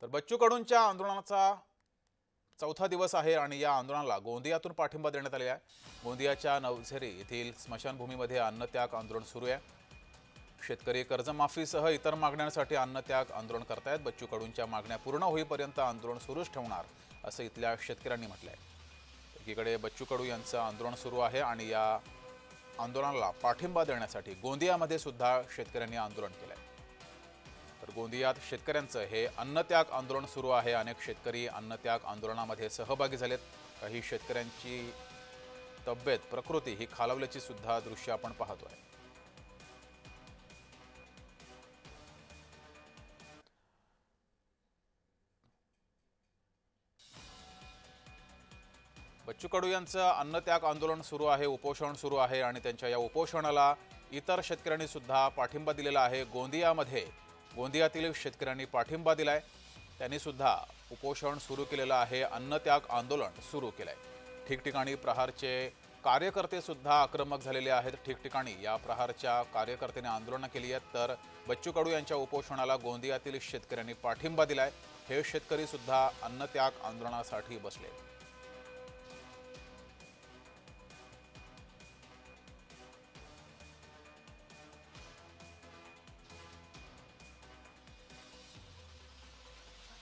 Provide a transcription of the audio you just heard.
तर बच्चू कडूंच्या आंदोलनाचा चौथा दिवस आहे आणि या आंदोलनाला गोंदियातून पाठिंबा देण्यात आलेला आहे। गोंदियाच्या नवझरी येथील स्मशानभूमीमध्ये अन्नत्याग आंदोलन सुरू आहे। शेतकरी कर्जमाफीसह इतर मागण्यांसाठी अन्नत्याग आंदोलन करतायत। बच्चू कडूंच्या मागण्या पूर्ण होईपर्यंत आंदोलन सुरूच ठेवणार असं इथल्या शेतकऱ्यांनी म्हटलंय। एकीकडे बच्चू कडू यांचं आंदोलन सुरू आहे आणि या आंदोलनाला पाठिंबा देण्यासाठी गोंदियामध्ये सुद्धा शेतकऱ्यांनी आंदोलन केलंय। तर गोंदियात शेतकऱ्यांचं हे अन्नत्याग आंदोलन सुरू आहे। अनेक शेतकरी अन्नत्याग आंदोलनामध्ये सहभागी झालेत। काही शेतकऱ्यांची तब्येत प्रकृती ही खालावल्याची सुद्धा दृश्य आपण पाहतोय। बच्चू कडू यांचं अन्नत्याग आंदोलन सुरू आहे, उपोषण सुरू आहे आणि त्यांच्या या उपोषणाला इतर शेतकऱ्यांनी सुद्धा पाठिंबा दिलेला आहे। गोंदियातील शेतकऱ्यांनी पाठिंबा दिलाय। त्यांनी सुद्धा उपोषण सुरू केलेलं आहे, अन्नत्याग आंदोलन सुरू केलंय। ठिकठिकाणी प्रहारचे कार्यकर्ते सुद्धा आक्रमक झालेले आहेत। ठिकठिकाणी या प्रहारच्या कार्यकर्त्यांनी आंदोलनं केली आहेत। तर बच्चू कडू यांच्या उपोषणाला गोंदियातील शेतकऱ्यांनी पाठिंबा दिलाय। हे शेतकरी सुद्धा अन्नत्याग आंदोलनासाठी बसले।